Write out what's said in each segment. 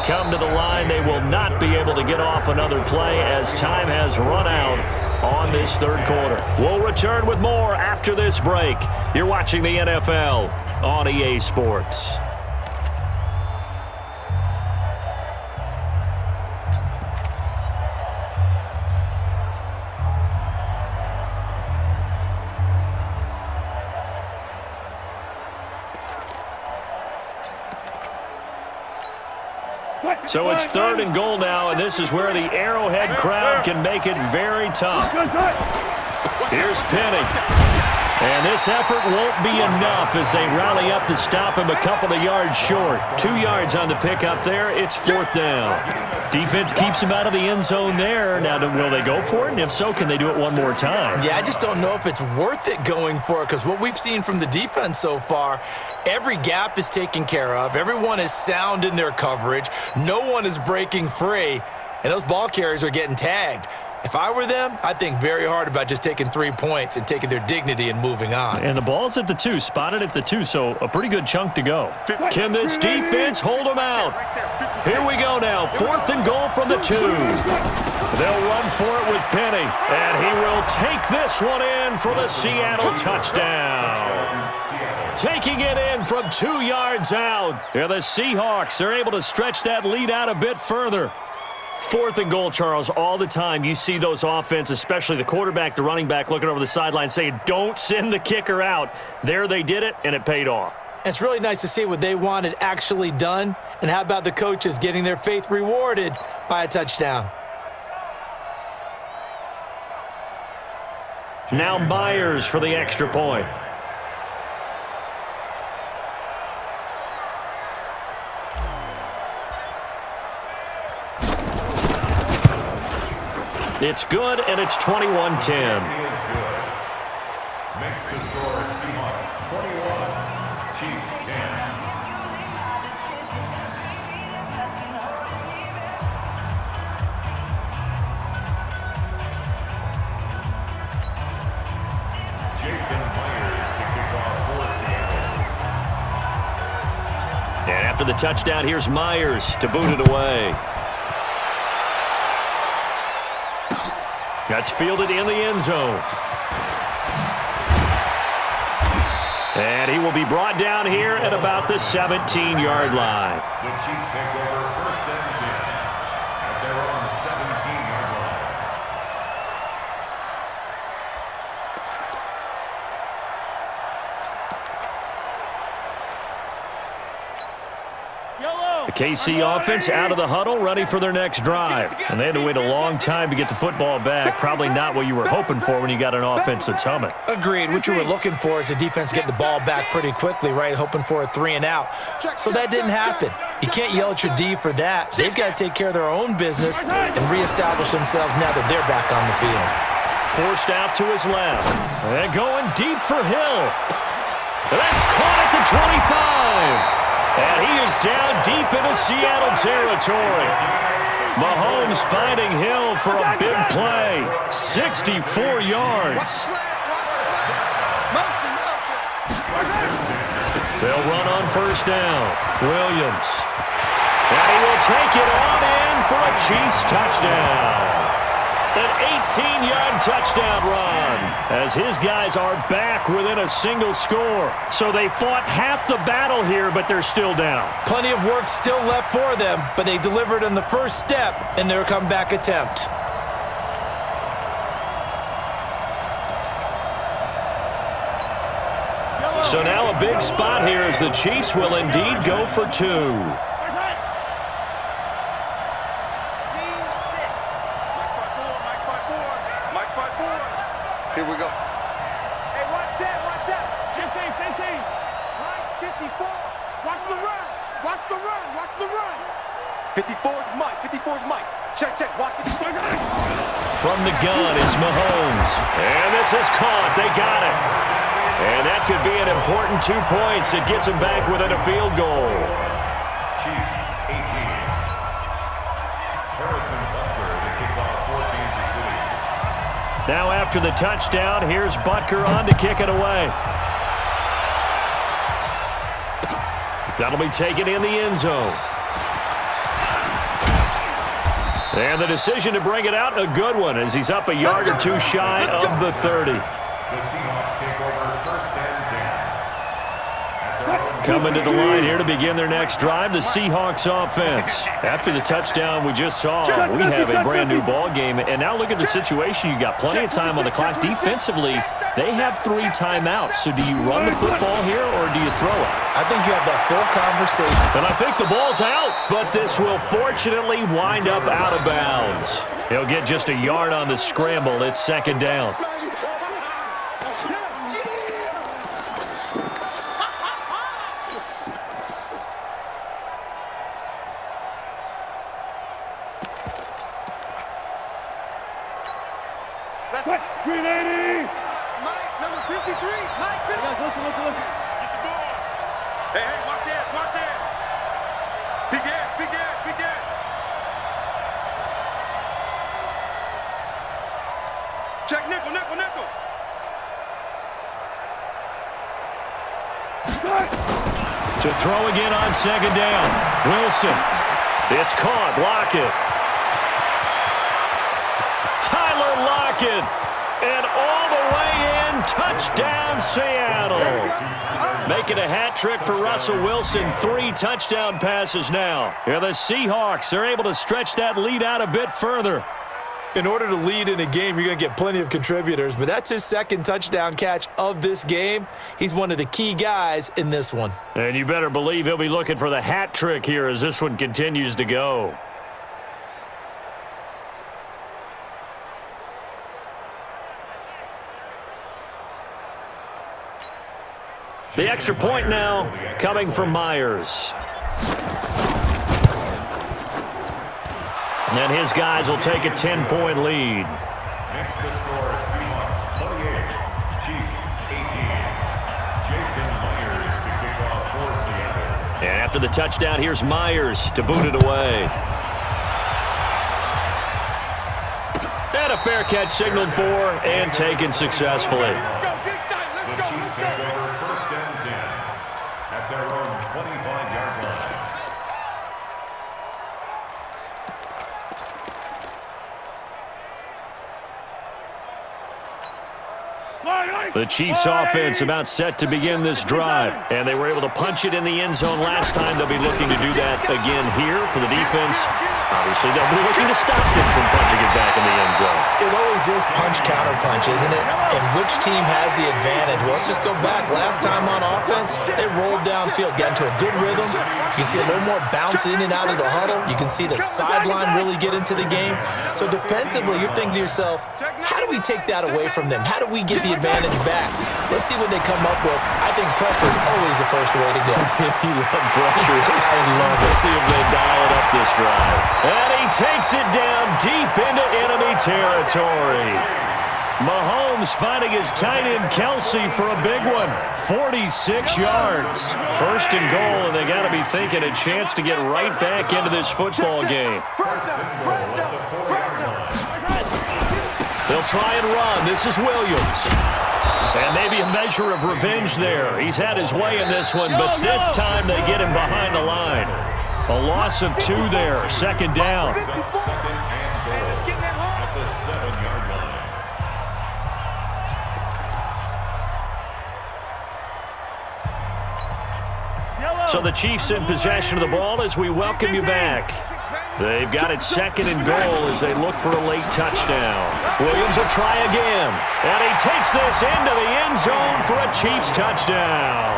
come to the line. They will not be able to get off another play as time has run out on this third quarter. We'll return with more after this break. You're watching the NFL on EA Sports. So it's 3rd and goal now, and this is where the Arrowhead crowd can make it very tough. Here's Penny. And this effort won't be enough as they rally up to stop him a couple of yards short. 2 yards on the pickup there. It's 4th down. Defense keeps him out of the end zone there. Now, will they go for it? And if so, can they do it one more time? Yeah, I just don't know if it's worth it going for it because what we've seen from the defense so far, every gap is taken care of. Everyone is sound in their coverage. No one is breaking free, and those ball carriers are getting tagged. If I were them, I'd think very hard about just taking 3 points and taking their dignity and moving on. And the ball's at the 2, spotted at the 2, so a pretty good chunk to go. Can this defense hold them out? Here we go now, 4th and goal from the 2. They'll run for it with Penny, and he will take this one in for the Seattle touchdown. Taking it in from 2 yards out. And the Seahawks are able to stretch that lead out a bit further. 4th and goal, Charles, all the time you see those offenses, especially the quarterback, the running back, looking over the sideline saying, don't send the kicker out. There they did it, and it paid off. It's really nice to see what they wanted actually done. And how about the coaches getting their faith rewarded by a touchdown? Now Myers for the extra point. It's good, and it's 21-10. Makes the score Seahawks 21, Chiefs 10. Jason Myers to kick off for Seattle. And after the touchdown, here's Myers to boot it away. That's fielded in the end zone. And he will be brought down here at about the 17-yard line. The Chiefs take over 1st and 10 at their own 17-yard line. The KC offense out of the huddle, ready for their next drive. And they had to wait a long time to get the football back. Probably not what you were hoping for when you got an offense that's humming. Agreed. What you were looking for is the defense get the ball back pretty quickly, right? Hoping for a 3 and out. So that didn't happen. You can't yell at your D for that. They've got to take care of their own business and reestablish themselves now that they're back on the field. Forced out to his left. And going deep for Hill. That's caught at the 25. And he is down deep into Seattle territory. Mahomes finding Hill for a big play. 64 yards. They'll run on 1st down. Williams. And he will take it on in for a Chiefs touchdown. An 18-yard touchdown run as his guys are back within a single score. So they fought half the battle here, but they're still down. Plenty of work still left for them, but they delivered on the first step in their comeback attempt. So now a big spot here as the Chiefs will indeed go for 2. Here we go. Hey, watch that. 15. Right, 54. Watch the run. Watch the run. 54's Mike. Check. Watch 54. From the gun, it's Mahomes. And this is caught. They got it. And that could be an important 2 points. It gets them back within a field goal. Chiefs 18. Harrison Butker to kick off for Kansas City. Now after the touchdown, here's Butker on to kick it away. That'll be taken in the end zone. And the decision to bring it out, a good one, as he's up a yard or two shy of the 30. The Seahawks take over first and 10. Coming to the line here to begin their next drive, the Seahawks offense. After the touchdown we just saw, we have a brand new ball game. And now look at the situation. You got plenty of time on the clock. Defensively, they have 3 timeouts. So do you run the football here or do you throw it? I think you have that full conversation. And I think the ball's out, but this will fortunately wind up out of bounds. He'll get just a yard on the scramble. It's second down. Mike, number 53. Mike, listen. Hey, watch it. Big gas. Check nickel. To throw again on second down. Wilson. It's caught. Lockett. Tyler Lockett. And all the way in. Touchdown, Seattle. Making a hat trick for Russell Wilson. 3 touchdown passes now. Yeah, the Seahawks are able to stretch that lead out a bit further. In order to lead in a game, you're going to get plenty of contributors, but that's his second touchdown catch of this game. He's one of the key guys in this one. And you better believe he'll be looking for the hat trick here as this one continues to go. The extra point now coming from Myers. And his guys will take a 10-point lead. Next to score, Seahawks 28, Chiefs 18. Jason Myers to kick off for Seattle. And after the touchdown, here's Myers to boot it away. And a fair catch signaled for and taken successfully. The Chiefs take over first and 10 at their own 25-yard line. The Chiefs offense about set to begin this drive, and they were able to punch it in the end zone last time. They'll be looking to do that again here for the defense. Obviously, they'll be looking to stop them from punching it back in the end zone. It always is punch-counter-punch, isn't it? And which team has the advantage? Well, let's just go back. Last time on offense, they rolled downfield, got into a good rhythm. You can see a little more bounce in and out of the huddle. You can see the sideline really get into the game. So defensively, you're thinking to yourself, how do we take that away from them? How do we get the advantage back? Let's see what they come up with. I think pressure is always the first way to go. You love pressure. I love it. Let's see if they dial it up this drive. And he takes it down deep into enemy territory. Mahomes finding his tight end Kelsey for a big one. 46 yards. First and goal, and they got to be thinking a chance to get right back into this football game. They'll try and run. This is Williams. And maybe a measure of revenge there. He's had his way in this one, but this time they get him behind the line. A loss of 2 there. Second down. Second and goal at the 7-yard line. So the Chiefs in possession of the ball as we welcome you back. They've got it second and goal as they look for a late touchdown. Williams will try again. And he takes this into the end zone for a Chiefs touchdown.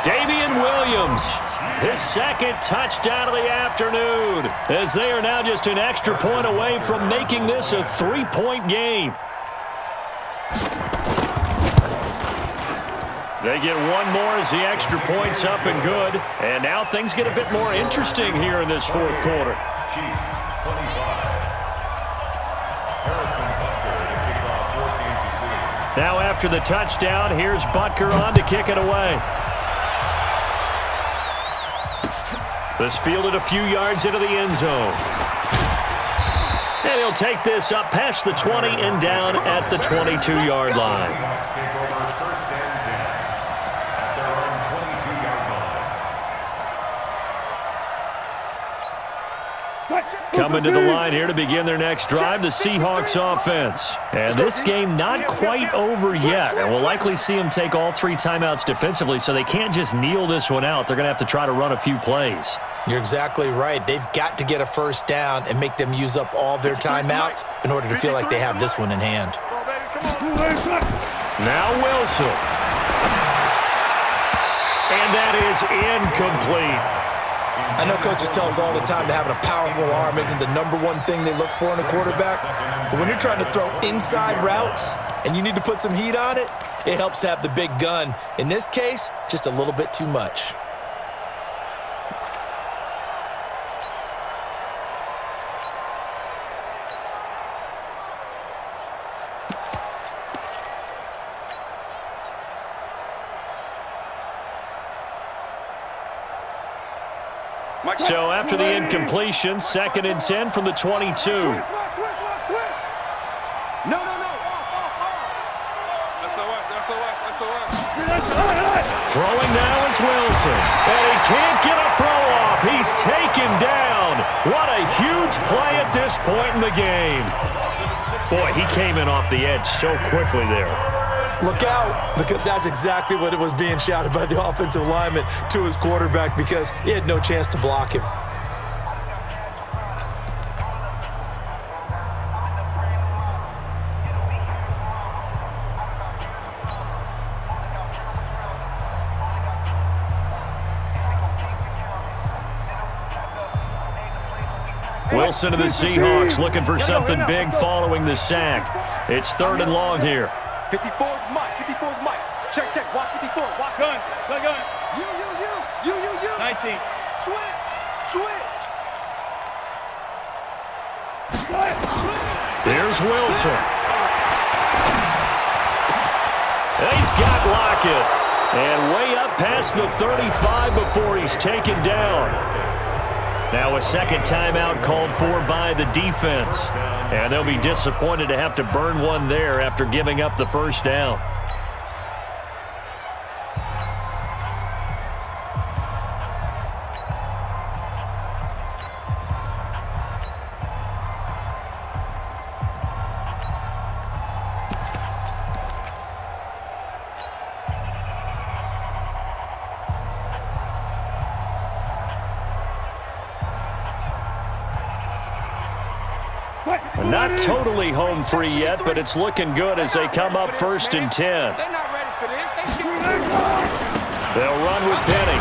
Damian Williams, his second touchdown of the afternoon, as they are now just an extra point away from making this a 3-point game. They get one more as the extra point's up and good. And now things get a bit more interesting here in this fourth quarter. Chiefs 25. Harrison Butker to kick off for Kansas City. Now after the touchdown, here's Butker on to kick it away. This fielded a few yards into the end zone. And he'll take this up past the 20 and down at the 22-yard line. Seahawks take over first and 10 at their own 22-yard line. Coming to the line here to begin their next drive, the Seahawks offense. And this game not quite over yet. And we'll likely see them take all 3 timeouts defensively, so they can't just kneel this one out. They're going to have to try to run a few plays. You're exactly right. They've got to get a first down and make them use up all their timeouts in order to feel like they have this one in hand. Now Wilson. And that is incomplete. I know coaches tell us all the time that having a powerful arm isn't the #1 thing they look for in a quarterback. But when you're trying to throw inside routes and you need to put some heat on it, it helps to have the big gun. In this case, just a little bit too much. So after the incompletion, 2nd and 10 from the 22. No. SOS. Throwing now is Wilson. And he can't get a throw off. He's taken down. What a huge play at this point in the game. Boy, he came in off the edge so quickly there. Look out, because that's exactly what it was being shouted by the offensive lineman to his quarterback, because he had no chance to block him. Wilson to the Seahawks looking for something big following the sack. It's 3rd and long here. 54's Mike. Check. Watch 54. Watch gun. You. 19. Switch. There's Wilson. He's got Lockett. And way up past the 35 before he's taken down. Now a second timeout called for by the defense. And they'll be disappointed to have to burn one there after giving up the first down. Not totally home free yet, but it's looking good as they come up 1st and 10. They're not ready for this. They'll run with Penny.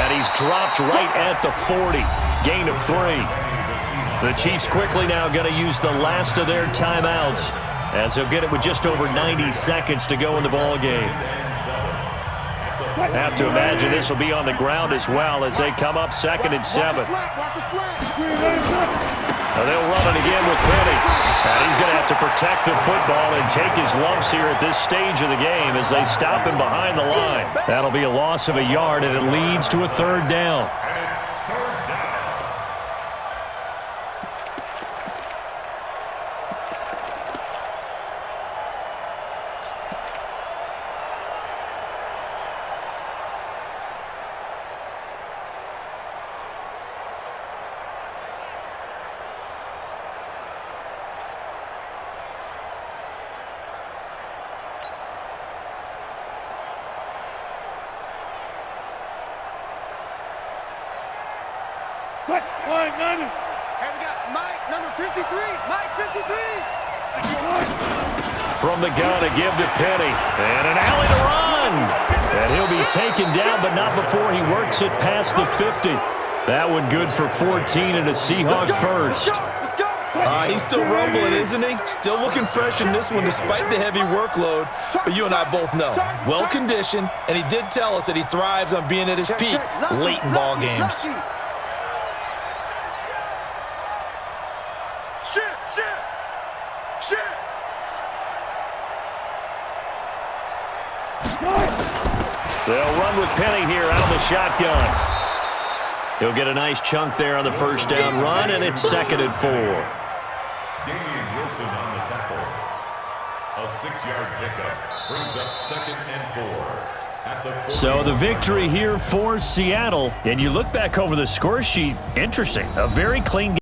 And he's dropped right at the 40. Gain of 3. The Chiefs quickly now going to use the last of their timeouts, as they'll get it with just over 90 seconds to go in the ball game. Have to imagine this will be on the ground as well as they come up 2nd and 7. They'll run it again with Penny. And he's going to have to protect the football and take his lumps here at this stage of the game as they stop him behind the line. That'll be a loss of a yard, and it leads to a 3rd down. Mike, number 53. Mike, 53. From the gun, a give to Penny. And an alley to run. And he'll be taken down, but not before he works it past the 50. That one good for 14 and a Seahawk first. He's still rumbling, isn't he? Still looking fresh in this one despite the heavy workload. But you and I both know, well-conditioned, and he did tell us that he thrives on being at his peak late in ball games. They'll run with Penny here out of the shotgun. He'll get a nice chunk there on the first down run, and it's 2nd and 4. Damian Wilson on the tackle. A 6-yard pickup brings up 2nd and 4. So the victory here for Seattle. And you look back over the score sheet, interesting. A very clean game.